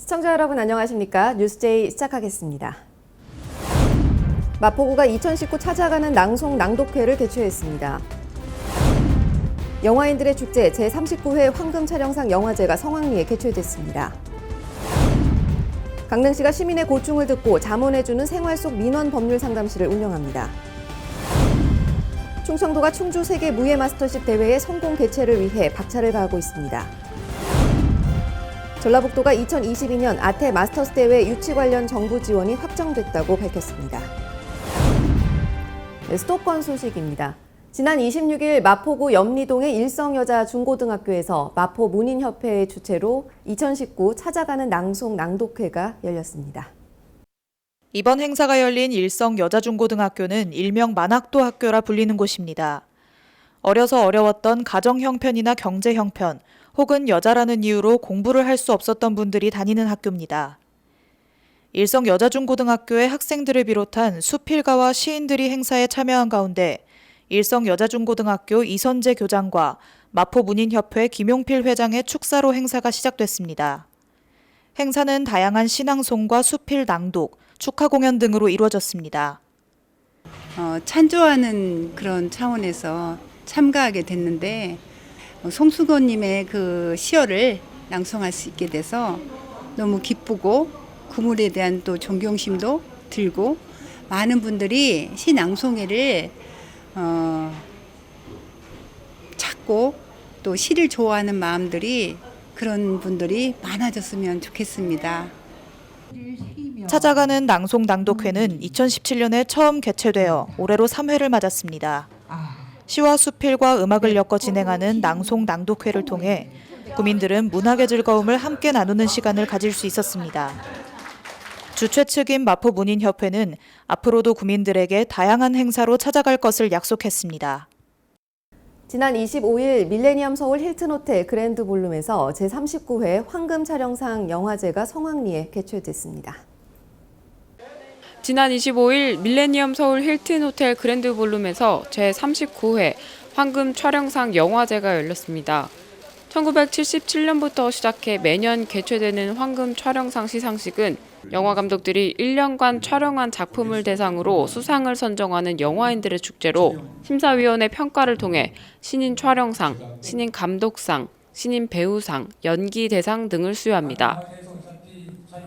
시청자 여러분 안녕하십니까? 뉴스제이 시작하겠습니다. 마포구가 2019 찾아가는 낭송 낭독회를 개최했습니다. 영화인들의 축제 제39회 황금촬영상 영화제가 성황리에 개최됐습니다. 강릉시가 시민의 고충을 듣고 자문해주는 생활 속 민원 법률 상담실을 운영합니다. 충청도가 충주 세계 무예 마스터십 대회의 성공 개최를 위해 박차를 가하고 있습니다. 전라북도가 2022년 아태 마스터스 대회 유치 관련 정부 지원이 확정됐다고 밝혔습니다. 수도권 소식입니다. 지난 26일 마포구 염리동의 일성여자중고등학교에서 마포문인협회의 주최로 2019 찾아가는 낭송 낭독회가 열렸습니다. 이번 행사가 열린 일성여자중고등학교는 일명 만학도 학교라 불리는 곳입니다. 어려서 어려웠던 가정 형편이나 경제 형편, 혹은 여자라는 이유로 공부를 할 수 없었던 분들이 다니는 학교입니다. 일성여자중고등학교의 학생들을 비롯한 수필가와 시인들이 행사에 참여한 가운데 일성여자중고등학교 이선재 교장과 마포문인협회 김용필 회장의 축사로 행사가 시작됐습니다. 행사는 다양한 신앙송과 수필 낭독, 축하 공연 등으로 이루어졌습니다. 찬조하는 그런 차원에서 참가하게 됐는데 송수건님의 그 시어를 낭송할 수 있게 돼서 너무 기쁘고 구물에 대한 또 존경심도 들고 많은 분들이 시 낭송회를 찾고 또 시를 좋아하는 마음들이 그런 분들이 많아졌으면 좋겠습니다. 찾아가는 낭송 낭독회는 2017년에 처음 개최되어 올해로 3회를 맞았습니다. 시와 수필과 음악을 엮어 진행하는 낭송 낭독회를 통해 구민들은 문학의 즐거움을 함께 나누는 시간을 가질 수 있었습니다. 주최 측인 마포문인협회는 앞으로도 구민들에게 다양한 행사로 찾아갈 것을 약속했습니다. 지난 25일 밀레니엄 서울 힐튼호텔 그랜드 볼룸에서 제39회 황금촬영상 영화제가 성황리에 개최됐습니다. 지난 25일 밀레니엄 서울 힐튼 호텔 그랜드 볼룸에서 제39회 황금 촬영상 영화제가 열렸습니다. 1977년부터 시작해 매년 개최되는 황금 촬영상 시상식은 영화 감독들이 1년간 촬영한 작품을 대상으로 수상을 선정하는 영화인들의 축제로 심사위원회 평가를 통해 신인 촬영상, 신인 감독상, 신인 배우상, 연기 대상 등을 수여합니다.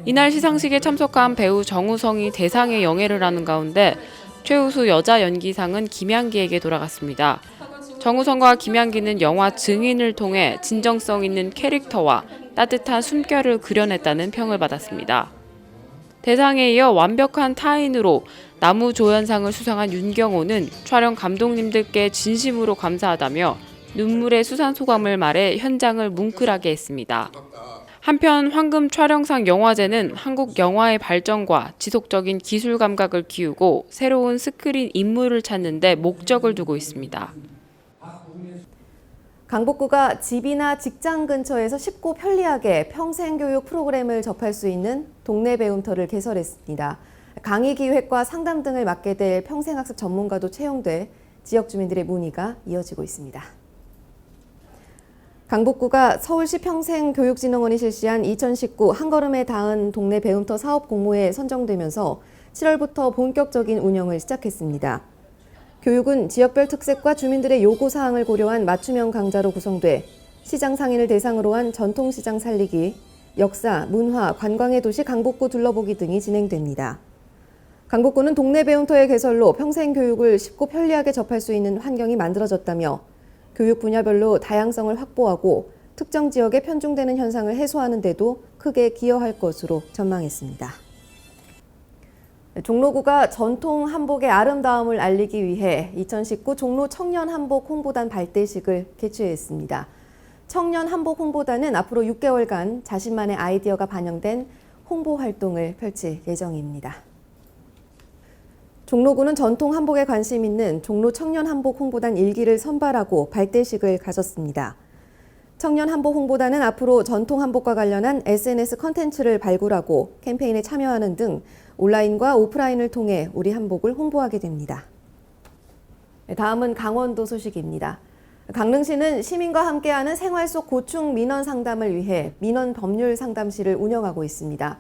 이날 시상식에 참석한 배우 정우성이 대상의 영예를 하는 가운데 최우수 여자 연기상은 김양기에게 돌아갔습니다. 정우성과 김양기는 영화 증인을 통해 진정성 있는 캐릭터와 따뜻한 숨결을 그려냈다는 평을 받았습니다. 대상에 이어 완벽한 타인으로 나무조연상을 수상한 윤경호는 촬영 감독님들께 진심으로 감사하다며 눈물의 수상 소감을 말해 현장을 뭉클하게 했습니다. 한편 황금 촬영상 영화제는 한국 영화의 발전과 지속적인 기술 감각을 키우고 새로운 스크린 인물을 찾는 데 목적을 두고 있습니다. 강북구가 집이나 직장 근처에서 쉽고 편리하게 평생교육 프로그램을 접할 수 있는 동네 배움터를 개설했습니다. 강의 기획과 상담 등을 맡게 될 평생학습 전문가도 채용돼 지역 주민들의 문의가 이어지고 있습니다. 강북구가 서울시 평생교육진흥원이 실시한 2019 한걸음에 닿은 동네 배움터 사업 공모에 선정되면서 7월부터 본격적인 운영을 시작했습니다. 교육은 지역별 특색과 주민들의 요구사항을 고려한 맞춤형 강좌로 구성돼 시장 상인을 대상으로 한 전통시장 살리기, 역사, 문화, 관광의 도시 강북구 둘러보기 등이 진행됩니다. 강북구는 동네 배움터의 개설로 평생교육을 쉽고 편리하게 접할 수 있는 환경이 만들어졌다며 교육 분야별로 다양성을 확보하고 특정 지역에 편중되는 현상을 해소하는 데도 크게 기여할 것으로 전망했습니다. 종로구가 전통 한복의 아름다움을 알리기 위해 2019 종로 청년 한복 홍보단 발대식을 개최했습니다. 청년 한복 홍보단은 앞으로 6개월간 자신만의 아이디어가 반영된 홍보 활동을 펼칠 예정입니다. 종로구는 전통 한복에 관심 있는 종로 청년 한복 홍보단 1기를 선발하고 발대식을 가졌습니다. 청년 한복 홍보단은 앞으로 전통 한복과 관련한 SNS 컨텐츠를 발굴하고 캠페인에 참여하는 등 온라인과 오프라인을 통해 우리 한복을 홍보하게 됩니다. 다음은 강원도 소식입니다. 강릉시는 시민과 함께하는 생활 속 고충 민원 상담을 위해 민원 법률 상담실을 운영하고 있습니다.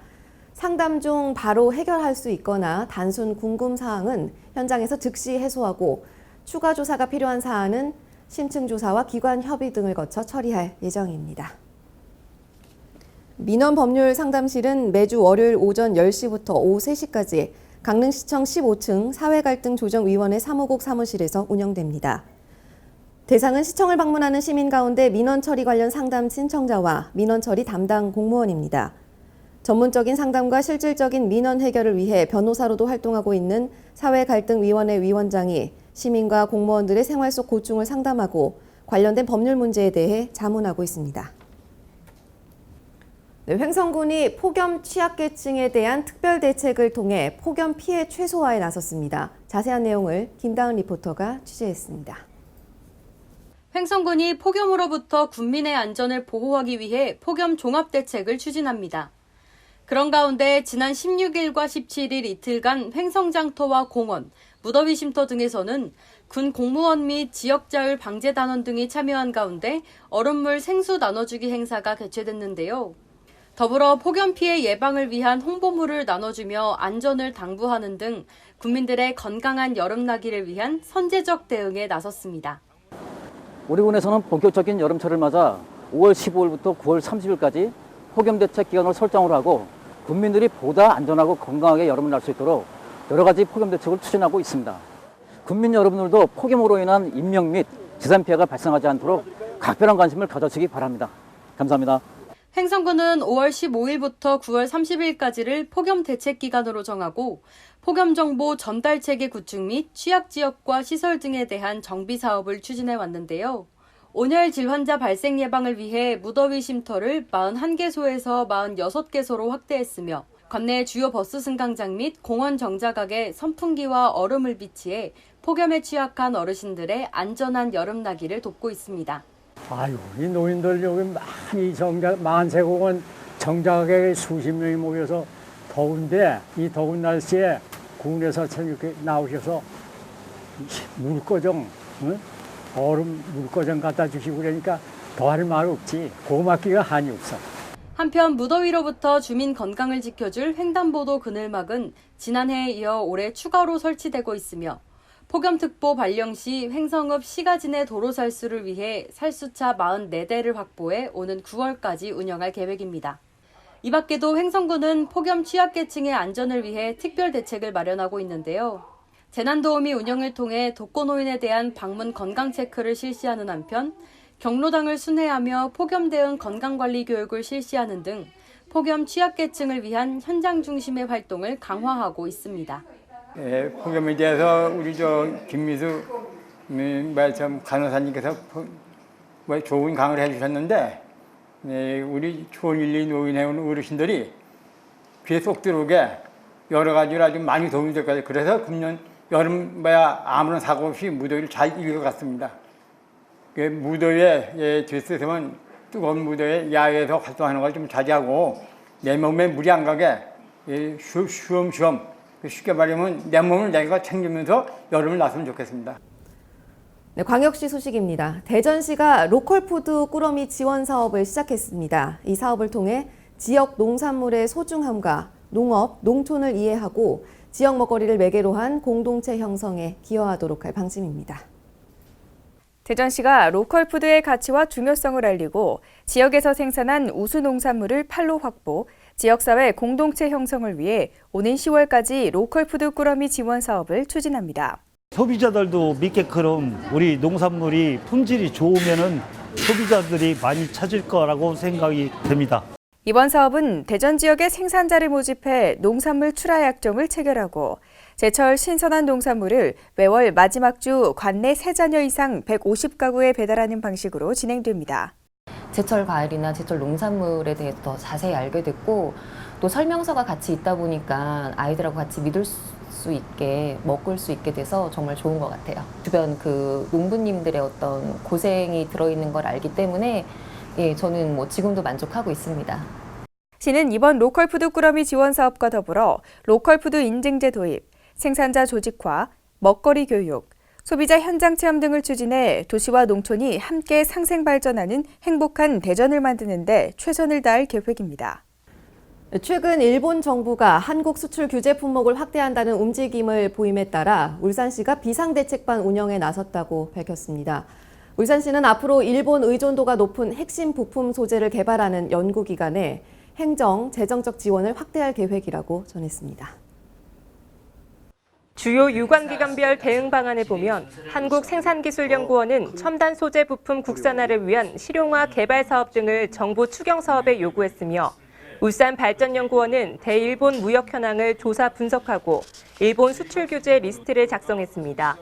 상담 중 바로 해결할 수 있거나 단순 궁금 사항은 현장에서 즉시 해소하고 추가 조사가 필요한 사안은 심층 조사와 기관 협의 등을 거쳐 처리할 예정입니다. 민원 법률 상담실은 매주 월요일 오전 10시부터 오후 3시까지 강릉시청 15층 사회갈등조정위원회 사무국 사무실에서 운영됩니다. 대상은 시청을 방문하는 시민 가운데 민원 처리 관련 상담 신청자와 민원 처리 담당 공무원입니다. 전문적인 상담과 실질적인 민원 해결을 위해 변호사로도 활동하고 있는 사회갈등위원회 위원장이 시민과 공무원들의 생활 속 고충을 상담하고 관련된 법률 문제에 대해 자문하고 있습니다. 횡성군이 폭염 취약계층에 대한 특별 대책을 통해 폭염 피해 최소화에 나섰습니다. 자세한 내용을 김다은 리포터가 취재했습니다. 횡성군이 폭염으로부터 군민의 안전을 보호하기 위해 폭염 종합대책을 추진합니다. 그런 가운데 지난 16일과 17일 이틀간 횡성장터와 공원, 무더위 쉼터 등에서는 군 공무원 및 지역자율 방재단원 등이 참여한 가운데 얼음물 생수 나눠주기 행사가 개최됐는데요. 더불어 폭염 피해 예방을 위한 홍보물을 나눠주며 안전을 당부하는 등 국민들의 건강한 여름나기를 위한 선제적 대응에 나섰습니다. 우리 군에서는 본격적인 여름철을 맞아 5월 15일부터 9월 30일까지 폭염대책 기간을 설정을 하고 국민들이 보다 안전하고 건강하게 여름을 날 수 있도록 여러 가지 폭염대책을 추진하고 있습니다. 국민 여러분들도 폭염으로 인한 인명 및 재산 피해가 발생하지 않도록 각별한 관심을 가져주시기 바랍니다. 감사합니다. 횡성군은 5월 15일부터 9월 30일까지를 폭염 대책 기간으로 정하고 폭염 정보 전달 체계 구축 및 취약 지역과 시설 등에 대한 정비 사업을 추진해 왔는데요. 온열 질환자 발생 예방을 위해 무더위 쉼터를 41개소에서 46개소로 확대했으며 관내 주요 버스 승강장 및 공원 정자각에 선풍기와 얼음을 비치해 폭염에 취약한 어르신들의 안전한 여름나기를 돕고 있습니다. 아유, 이 노인들 여기 많이 만세공원 정자각에 수십 명이 모여서 더운데 이 더운 날씨에 군에서 참 이렇게 나오셔서 물거정, 얼음 물거정 갖다 주시고 그러니까 더 할 말 없지. 고맙기가 한이 없어. 한편 무더위로부터 주민 건강을 지켜줄 횡단보도 그늘막은 지난해에 이어 올해 추가로 설치되고 있으며 폭염특보 발령 시 횡성읍 시가진의 도로 살수를 위해 살수차 44대를 확보해 오는 9월까지 운영할 계획입니다. 이 밖에도 횡성군은 폭염 취약계층의 안전을 위해 특별 대책을 마련하고 있는데요. 재난도우미 운영을 통해 독거노인에 대한 방문 건강 체크를 실시하는 한편 경로당을 순회하며 폭염 대응 건강관리 교육을 실시하는 등 폭염 취약계층을 위한 현장 중심의 활동을 강화하고 있습니다. 폭염에 대해서 우리 김미수 간호사님께서 좋은 강의를 해주셨는데 우리 초일리 노인회 온 어르신들이 귀에 쏙 들어오게 여러 가지로 아주 많이 도움이 될 것 같아요. 그래서 금년 여름에야 아무런 사고 없이 무더위를 잘 이길 것 같습니다. 무더위에 들쓰면 뜨거운 무더위에 야외에서 활동하는 걸 좀 자제하고 내 몸에 물이 안 가게 쉬엄쉬엄 쉽게 말하면 내 몸을 내가 챙기면서 여름을 났으면 좋겠습니다. 네, 광역시 소식입니다. 대전시가 로컬푸드 꾸러미 지원 사업을 시작했습니다. 이 사업을 통해 지역 농산물의 소중함과 농업, 농촌을 이해하고 지역 먹거리를 매개로 한 공동체 형성에 기여하도록 할 방침입니다. 대전시가 로컬푸드의 가치와 중요성을 알리고 지역에서 생산한 우수 농산물을 판로 확보, 지역사회 공동체 형성을 위해 오는 10월까지 로컬푸드 꾸러미 지원 사업을 추진합니다. 소비자들도 믿게끔 우리 농산물이 품질이 좋으면은 소비자들이 많이 찾을 거라고 생각이 됩니다. 이번 사업은 대전 지역의 생산자를 모집해 농산물 출하 약정을 체결하고 제철 신선한 농산물을 매월 마지막 주 관내 3자녀 이상 150가구에 배달하는 방식으로 진행됩니다. 제철 과일이나 제철 농산물에 대해서 더 자세히 알게 됐고 또 설명서가 같이 있다 보니까 아이들하고 같이 믿을 수 있게 먹을 수 있게 돼서 정말 좋은 것 같아요. 주변 그 농부님들의 어떤 고생이 들어있는 걸 알기 때문에 저는 지금도 만족하고 있습니다. 시는 이번 로컬푸드 꾸러미 지원 사업과 더불어 로컬푸드 인증제 도입, 생산자 조직화, 먹거리 교육, 소비자 현장 체험 등을 추진해 도시와 농촌이 함께 상생 발전하는 행복한 대전을 만드는 데 최선을 다할 계획입니다. 최근 일본 정부가 한국 수출 규제 품목을 확대한다는 움직임을 보임에 따라 울산시가 비상대책반 운영에 나섰다고 밝혔습니다. 울산시는 앞으로 일본 의존도가 높은 핵심 부품 소재를 개발하는 연구기관에 행정, 재정적 지원을 확대할 계획이라고 전했습니다. 주요 유관기관별 대응 방안을 보면 한국생산기술연구원은 첨단 소재 부품 국산화를 위한 실용화 개발 사업 등을 정부 추경 사업에 요구했으며 울산발전연구원은 대일본 무역 현황을 조사 분석하고 일본 수출 규제 리스트를 작성했습니다.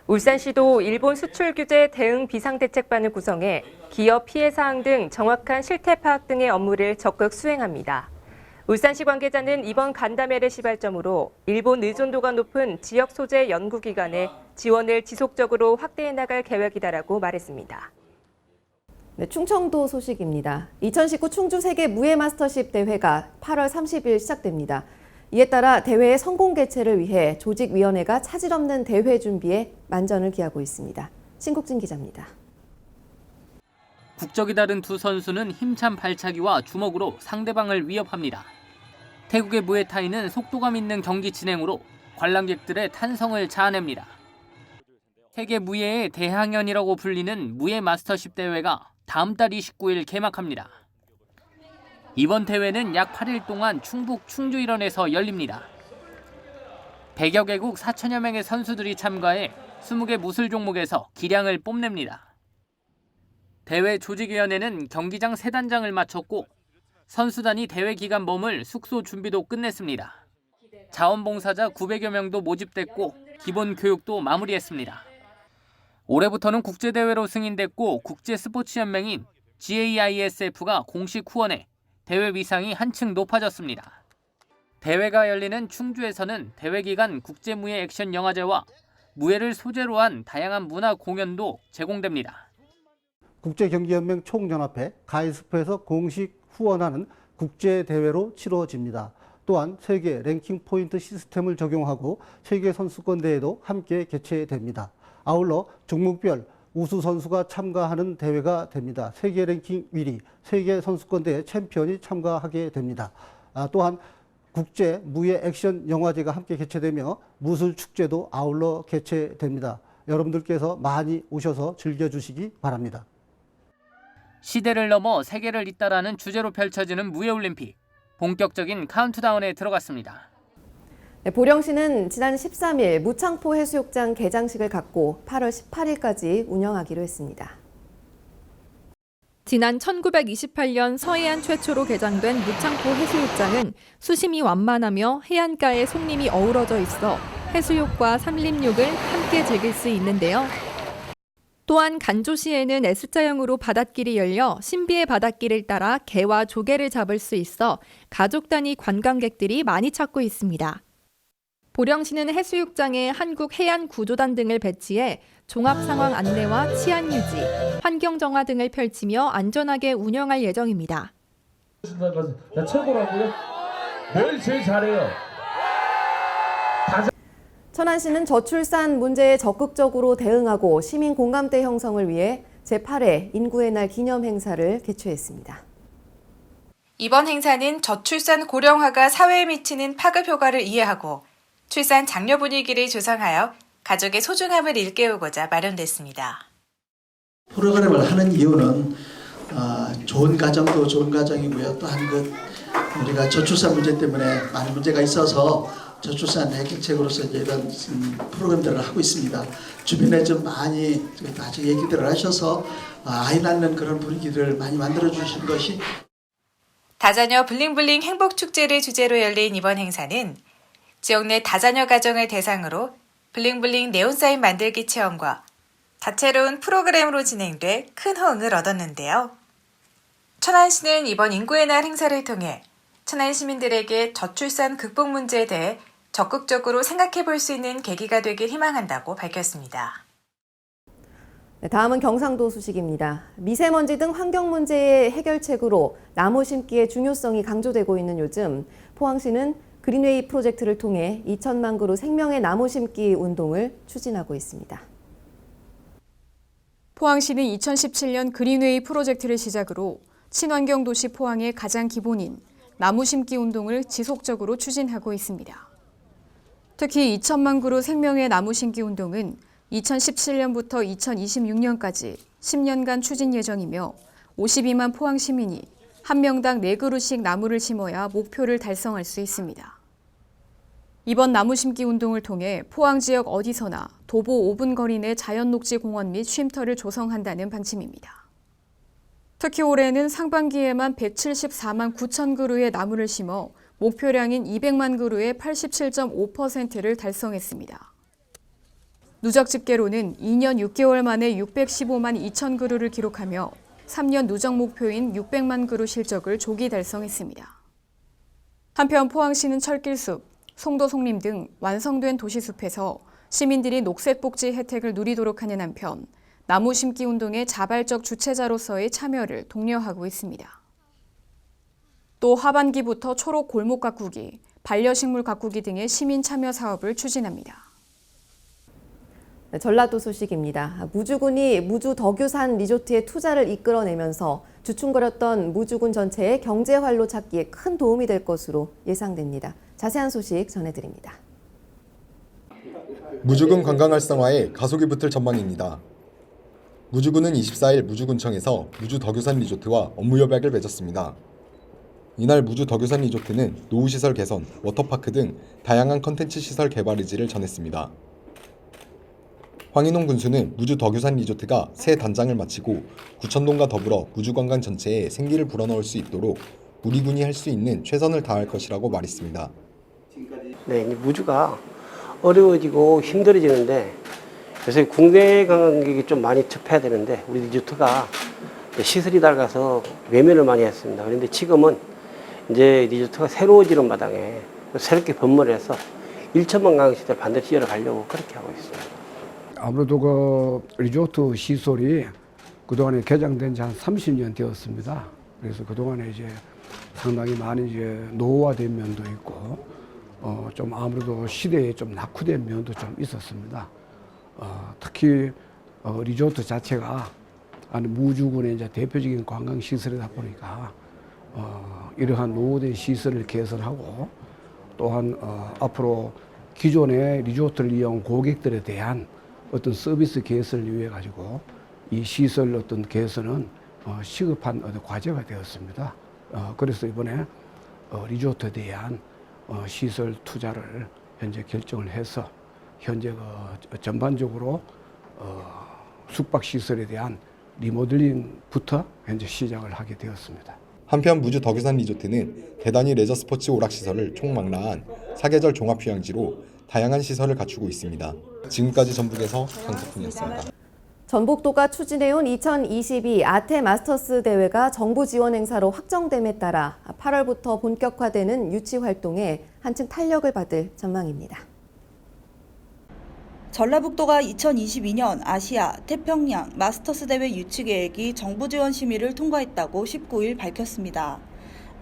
울산시도 일본 수출 규제 대응 비상대책반을 구성해 기업 피해 사항 등 정확한 실태 파악 등의 업무를 적극 수행합니다. 울산시 관계자는 이번 간담회를 시발점으로 일본 의존도가 높은 지역 소재 연구기관에 지원을 지속적으로 확대해 나갈 계획이다라고 말했습니다. 네, 충청도 소식입니다. 2019 충주 세계 무예 마스터십 대회가 8월 30일 시작됩니다. 이에 따라 대회의 성공 개최를 위해 조직위원회가 차질 없는 대회 준비에 만전을 기하고 있습니다. 신국진 기자입니다. 국적이 다른 두 선수는 힘찬 발차기와 주먹으로 상대방을 위협합니다. 태국의 무에타이는 속도감 있는 경기 진행으로 관람객들의 탄성을 자아냅니다. 세계 무예의 대항연이라고 불리는 무예 마스터십 대회가 다음 달 29일 개막합니다. 이번 대회는 약 8일 동안 충북 충주 일원에서 열립니다. 100여 개국 4천여 명의 선수들이 참가해 20개 무술 종목에서 기량을 뽐냅니다. 대회 조직위원회는 경기장 3단장을 마쳤고 선수단이 대회 기간 머물 숙소 준비도 끝냈습니다. 자원봉사자 900여 명도 모집됐고 기본 교육도 마무리했습니다. 올해부터는 국제대회로 승인됐고 국제스포츠연맹인 GAISF가 공식 후원해 대회 위상이 한층 높아졌습니다. 대회가 열리는 충주에서는 대회 기간 국제무예 액션 영화제와 무예를 소재로 한 다양한 문화 공연도 제공됩니다. 국제경기연맹 총연합회 가이스프에서 공식 후원하는 국제대회로 치러집니다. 또한 세계 랭킹 포인트 시스템을 적용하고 세계 선수권 대회도 함께 개최됩니다. 아울러 종목별 우수 선수가 참가하는 대회가 됩니다. 세계 랭킹 1위, 세계 선수권 대회 챔피언이 참가하게 됩니다. 또한 국제 무예 액션 영화제가 함께 개최되며 무술 축제도 아울러 개최됩니다. 여러분들께서 많이 오셔서 즐겨주시기 바랍니다. 시대를 넘어 세계를 잇따라는 주제로 펼쳐지는 무예올림픽. 본격적인 카운트다운에 들어갔습니다. 네, 보령시는 지난 13일 무창포 해수욕장 개장식을 갖고 8월 18일까지 운영하기로 했습니다. 지난 1928년 서해안 최초로 개장된 무창포 해수욕장은 수심이 완만하며 해안가에 송림이 어우러져 있어 해수욕과 산림욕을 함께 즐길 수 있는데요. 또한 간조시에는 S자형으로 바닷길이 열려 신비의 바닷길을 따라 게와 조개를 잡을 수 있어 가족 단위 관광객들이 많이 찾고 있습니다. 보령시는 해수욕장에 한국해안구조단 등을 배치해 종합상황 안내와 치안 유지, 환경 정화 등을 펼치며 안전하게 운영할 예정입니다. 나 최고라고요? 뭘 제일 잘해요? 천안시는 저출산 문제에 적극적으로 대응하고 시민 공감대 형성을 위해 제8회 인구의 날 기념 행사를 개최했습니다. 이번 행사는 저출산 고령화가 사회에 미치는 파급 효과를 이해하고 출산 장려 분위기를 조성하여 가족의 소중함을 일깨우고자 마련됐습니다. 프로그램을 하는 이유는 좋은 가정도 좋은 가정이고요. 또한 우리가 저출산 문제 때문에 많은 문제가 있어서 저출산 해결책으로서 이런 프로그램들을 하고 있습니다. 주변에 좀 많이 아주 얘기들을 하셔서 아이 낳는 그런 분위기를 많이 만들어 주신 것이 다자녀 블링블링 행복축제를 주제로 열린 이번 행사는 지역 내 다자녀 가정을 대상으로 블링블링 네온사인 만들기 체험과 다채로운 프로그램으로 진행돼 큰 호응을 얻었는데요. 천안시는 이번 인구의 날 행사를 통해 천안 시민들에게 저출산 극복 문제에 대해 적극적으로 생각해 볼 수 있는 계기가 되길 희망한다고 밝혔습니다. 네, 다음은 경상도 소식입니다. 미세먼지 등 환경 문제의 해결책으로 나무 심기의 중요성이 강조되고 있는 요즘 포항시는 그린웨이 프로젝트를 통해 2천만 그루 생명의 나무 심기 운동을 추진하고 있습니다. 포항시는 2017년 그린웨이 프로젝트를 시작으로 친환경 도시 포항의 가장 기본인 나무 심기 운동을 지속적으로 추진하고 있습니다. 특히 2천만 그루 생명의 나무 심기 운동은 2017년부터 2026년까지 10년간 추진 예정이며 52만 포항 시민이 한 명당 4그루씩 나무를 심어야 목표를 달성할 수 있습니다. 이번 나무 심기 운동을 통해 포항 지역 어디서나 도보 5분 거리 내 자연녹지 공원 및 쉼터를 조성한다는 방침입니다. 특히 올해는 상반기에만 174만 9천 그루의 나무를 심어 목표량인 200만 그루의 87.5%를 달성했습니다. 누적 집계로는 2년 6개월 만에 615만 2천 그루를 기록하며 3년 누적 목표인 600만 그루 실적을 조기 달성했습니다. 한편 포항시는 철길숲, 송도 송림 등 완성된 도시숲에서 시민들이 녹색복지 혜택을 누리도록 하는 한편 나무 심기 운동의 자발적 주체자로서의 참여를 독려하고 있습니다. 또 하반기부터 초록 골목 가꾸기, 반려식물 가꾸기 등의 시민 참여 사업을 추진합니다. 전라도 소식입니다. 무주군이 무주 덕유산 리조트의 투자를 이끌어내면서 주춤거렸던 무주군 전체의 경제 활로 찾기에 큰 도움이 될 것으로 예상됩니다. 자세한 소식 전해드립니다. 무주군 관광 활성화에 가속이 붙을 전망입니다. 무주군은 24일 무주군청에서 무주 덕유산 리조트와 업무 협약을 맺었습니다. 이날 무주 덕유산 리조트는 노후시설 개선, 워터파크 등 다양한 컨텐츠 시설 개발 의지를 전했습니다. 황인홍 군수는 무주 덕유산 리조트가 새 단장을 마치고 구천동과 더불어 무주관광 전체에 생기를 불어넣을 수 있도록 우리 군이 할 수 있는 최선을 다할 것이라고 말했습니다. 네, 무주가 어려워지고 힘들어지는데 요새 국내 관광객이 좀 많이 접해야 되는데 우리 리조트가 시설이 낡아서 외면을 많이 했습니다. 그런데 지금은 이제 리조트가 새로워지는 마당에 새롭게 번물을 해서 1천만 관광객들 반드시 열어가려고 그렇게 하고 있습니다. 아무래도 그 리조트 시설이 그동안에 개장된 지 한 30년 되었습니다. 그래서 그동안에 이제 상당히 많이 이제 노후화된 면도 있고, 좀 아무래도 시대에 좀 낙후된 면도 좀 있었습니다. 특히 리조트 자체가 무주군의 이제 대표적인 관광 시설이다 보니까 이러한 노후된 시설을 개선하고 또한 앞으로 기존의 리조트를 이용 고객들에 대한 어떤 서비스 개선을 위해 가지고 이 시설 어떤 개선은 시급한 어떤 과제가 되었습니다. 그래서 이번에 리조트에 대한 시설 투자를 현재 결정을 해서 현재 전반적으로 숙박 시설에 대한 리모델링부터 현재 시작을 하게 되었습니다. 한편 무주 덕유산 리조트는 대단위 레저 스포츠 오락시설을 총망라한 사계절 종합휴양지로 다양한 시설을 갖추고 있습니다. 지금까지 전북에서 강석훈이었습니다. 전북도가 추진해온 2022 아태 마스터스 대회가 정부 지원 행사로 확정됨에 따라 8월부터 본격화되는 유치 활동에 한층 탄력을 받을 전망입니다. 전라북도가 2022년 아시아 태평양 마스터스 대회 유치 계획이 정부 지원 심의를 통과했다고 19일 밝혔습니다.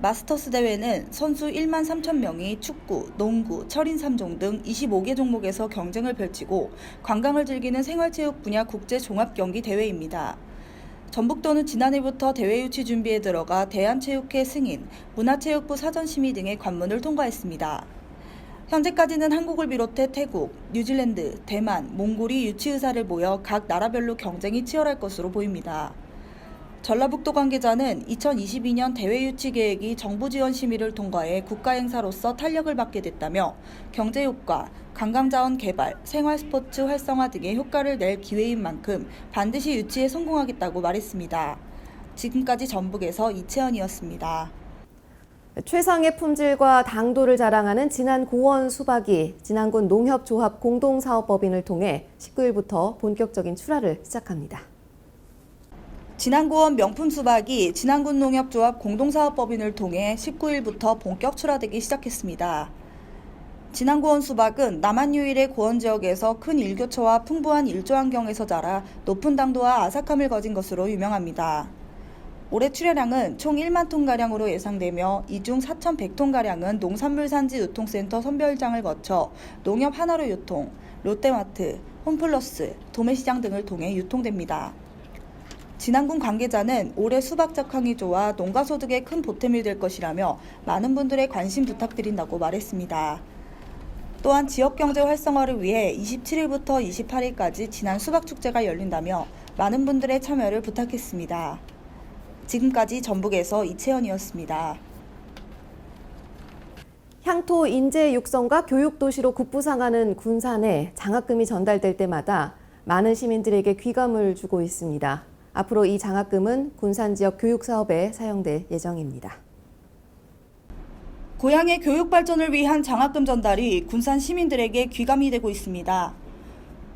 마스터스 대회는 선수 1만 3천 명이 축구, 농구, 철인 3종 등 25개 종목에서 경쟁을 펼치고 관광을 즐기는 생활체육 분야 국제 종합경기 대회입니다. 전북도는 지난해부터 대회 유치 준비에 들어가 대한체육회 승인, 문화체육부 사전심의 등의 관문을 통과했습니다. 현재까지는 한국을 비롯해 태국, 뉴질랜드, 대만, 몽골이 유치 의사를 모여 각 나라별로 경쟁이 치열할 것으로 보입니다. 전라북도 관계자는 2022년 대회 유치 계획이 정부 지원 심의를 통과해 국가 행사로서 탄력을 받게 됐다며 경제 효과, 관광자원 개발, 생활 스포츠 활성화 등의 효과를 낼 기회인 만큼 반드시 유치에 성공하겠다고 말했습니다. 지금까지 전북에서 이채연이었습니다. 최상의 품질과 당도를 자랑하는 진안고원 수박이 진안군 농협조합 공동사업법인을 통해 19일부터 본격적인 출하를 시작합니다. 진안고원 명품 수박이 진안군 농협조합 공동사업법인을 통해 19일부터 본격 출하되기 시작했습니다. 진안고원 수박은 남한 유일의 고원 지역에서 큰 일교차와 풍부한 일조 환경에서 자라 높은 당도와 아삭함을 거진 것으로 유명합니다. 올해 출하량은 총 1만 톤가량으로 예상되며 이 중 4,100톤가량은 농산물산지 유통센터 선별장을 거쳐 농협 하나로 유통, 롯데마트, 홈플러스, 도매시장 등을 통해 유통됩니다. 진안군 관계자는 올해 수박 작황이 좋아 농가소득에 큰 보탬이 될 것이라며 많은 분들의 관심 부탁드린다고 말했습니다. 또한 지역경제 활성화를 위해 27일부터 28일까지 진안 수박축제가 열린다며 많은 분들의 참여를 부탁했습니다. 지금까지 전북에서 이채연이었습니다. 향토 인재 육성과 교육 도시로 급부상하는 군산에 장학금이 전달될 때마다 많은 시민들에게 귀감을 주고 있습니다. 앞으로 이 장학금은 군산 지역 교육 사업에 사용될 예정입니다. 고향의 교육 발전을 위한 장학금 전달이 군산 시민들에게 귀감이 되고 있습니다.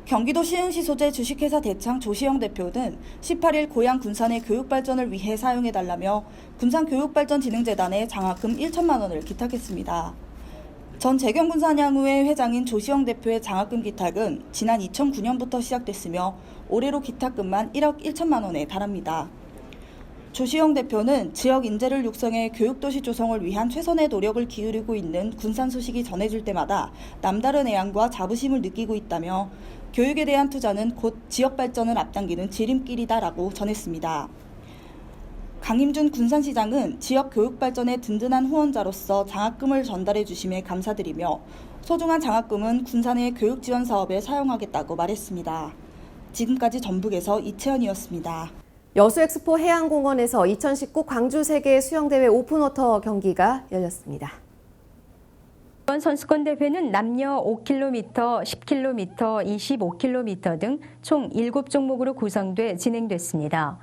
경기도 시흥시 소재 주식회사 대창 조시영 대표는 18일 고향 군산의 교육 발전을 위해 사용해달라며 군산교육발전진흥재단에 장학금 1천만 원을 기탁했습니다. 전 재경군산향후회 회장인 조시영 대표의 장학금 기탁은 지난 2009년부터 시작됐으며 올해로 기탁금만 1억 1천만 원에 달합니다. 조시영 대표는 지역 인재를 육성해 교육도시 조성을 위한 최선의 노력을 기울이고 있는 군산 소식이 전해질 때마다 남다른 애양과 자부심을 느끼고 있다며 교육에 대한 투자는 곧 지역 발전을 앞당기는 지름길이다라고 전했습니다. 강임준 군산시장은 지역 교육 발전의 든든한 후원자로서 장학금을 전달해 주심에 감사드리며 소중한 장학금은 군산의 교육 지원 사업에 사용하겠다고 말했습니다. 지금까지 전북에서 이채연이었습니다. 여수엑스포 해양공원에서 2019 광주 세계 수영대회 오픈워터 경기가 열렸습니다. 이번 선수권 대회는 남녀 5km, 10km, 25km 등 총 7종목으로 구성돼 진행됐습니다.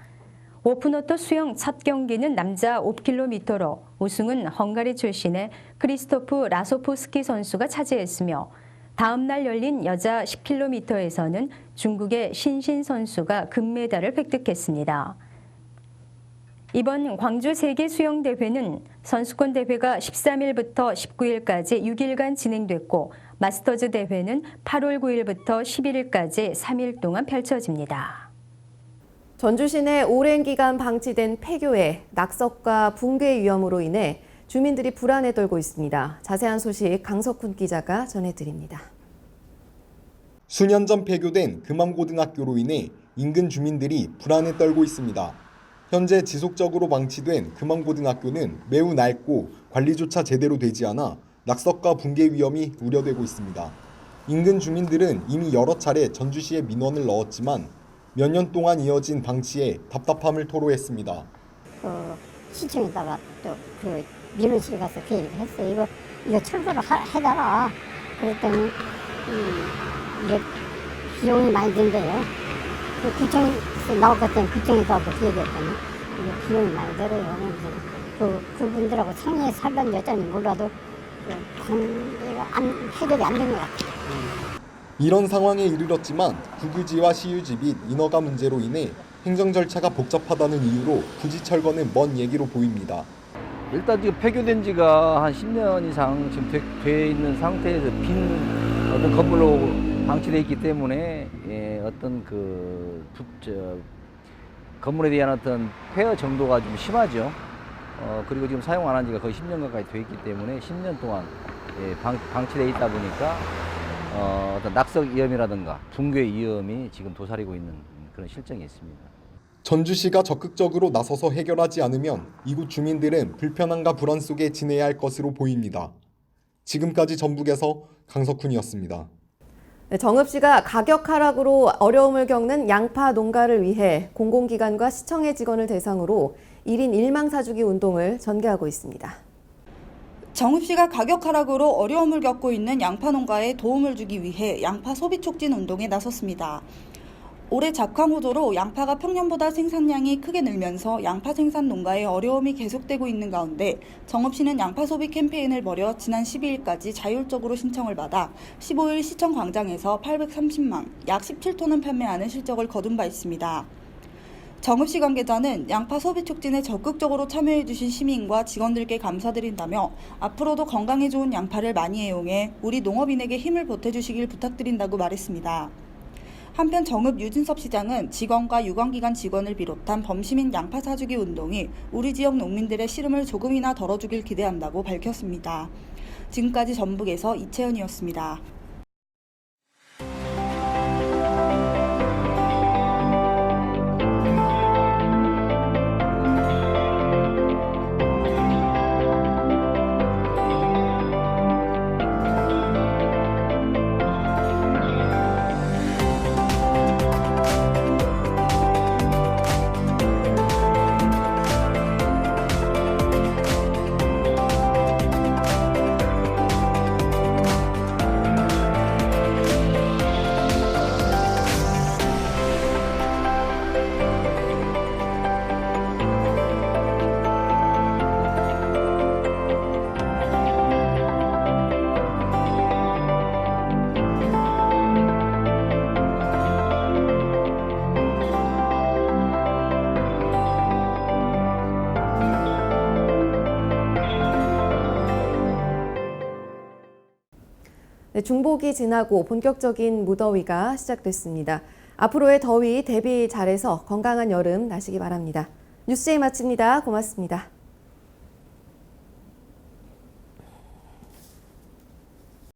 오픈워터 수영 첫 경기는 남자 5km로 우승은 헝가리 출신의 크리스토프 라소프스키 선수가 차지했으며 다음 날 열린 여자 10km에서는 중국의 신신 선수가 금메달을 획득했습니다. 이번 광주 세계수영대회는 선수권 대회가 13일부터 19일까지 6일간 진행됐고 마스터즈 대회는 8월 9일부터 11일까지 3일 동안 펼쳐집니다. 전주 시내 오랜 기간 방치된 폐교에 낙석과 붕괴 위험으로 인해 주민들이 불안에 떨고 있습니다. 자세한 소식 강석훈 기자가 전해드립니다. 수년 전 폐교된 금암고등학교로 인해 인근 주민들이 불안에 떨고 있습니다. 현재 지속적으로 방치된 금암고등학교는 매우 낡고 관리조차 제대로 되지 않아 낙석과 붕괴 위험이 우려되고 있습니다. 인근 주민들은 이미 여러 차례 전주시에 민원을 넣었지만 몇 년 동안 이어진 방치에 답답함을 토로했습니다. 시청에다가 또 민원실 가서 그 얘기를 했어요. 이거 철거를 해달라. 그랬더니 이게 비용이 많이 든대요. 구청에서 나왔거든. 구청에서 그 얘기했더니 이게 비용이 많이 들어요. 그분들하고 상해에 살던 여자는 몰라도 관계가 해결이 안 된 것 같아요. 이런 상황에 이르렀지만 국유지와 시유지 및 인허가 문제로 인해 행정 절차가 복잡하다는 이유로 굳이 철거는 먼 얘기로 보입니다. 일단 지금 폐교된 지가 한 10년 이상 지금 돼 있는 상태에서 빈 어떤 건물로 방치돼 있기 때문에 어떤 건물에 대한 어떤 폐허 정도가 좀 심하죠. 그리고 지금 사용 안 한 지가 거의 10년 가까이 돼 있기 때문에 10년 동안 방치돼 있다 보니까 어떤 낙석 위험이라든가 붕괴 위험이 지금 도사리고 있는 그런 실정이 있습니다. 전주시가 적극적으로 나서서 해결하지 않으면 이곳 주민들은 불편함과 불안 속에 지내야 할 것으로 보입니다. 지금까지 전북에서 강석훈이었습니다. 정읍시가 가격 하락으로 어려움을 겪는 양파 농가를 위해 공공기관과 시청의 직원을 대상으로 1인 1망 사주기 운동을 전개하고 있습니다. 정읍시가 가격 하락으로 어려움을 겪고 있는 양파 농가에 도움을 주기 위해 양파 소비 촉진 운동에 나섰습니다. 올해 작황호조로 양파가 평년보다 생산량이 크게 늘면서 양파 생산 농가의 어려움이 계속되고 있는 가운데 정읍시는 양파 소비 캠페인을 벌여 지난 12일까지 자율적으로 신청을 받아 15일 시청 광장에서 830망, 약 17톤을 판매하는 실적을 거둔 바 있습니다. 정읍시 관계자는 양파 소비 촉진에 적극적으로 참여해 주신 시민과 직원들께 감사드린다며 앞으로도 건강에 좋은 양파를 많이 애용해 우리 농업인에게 힘을 보태주시길 부탁드린다고 말했습니다. 한편 정읍 유진섭 시장은 직원과 유관기관 직원을 비롯한 범시민 양파 사주기 운동이 우리 지역 농민들의 시름을 조금이나 덜어주길 기대한다고 밝혔습니다. 지금까지 전북에서 이채연이었습니다. 네, 중복이 지나고 본격적인 무더위가 시작됐습니다. 앞으로의 더위 대비 잘해서 건강한 여름 나시기 바랍니다. 뉴스제이 마칩니다. 고맙습니다.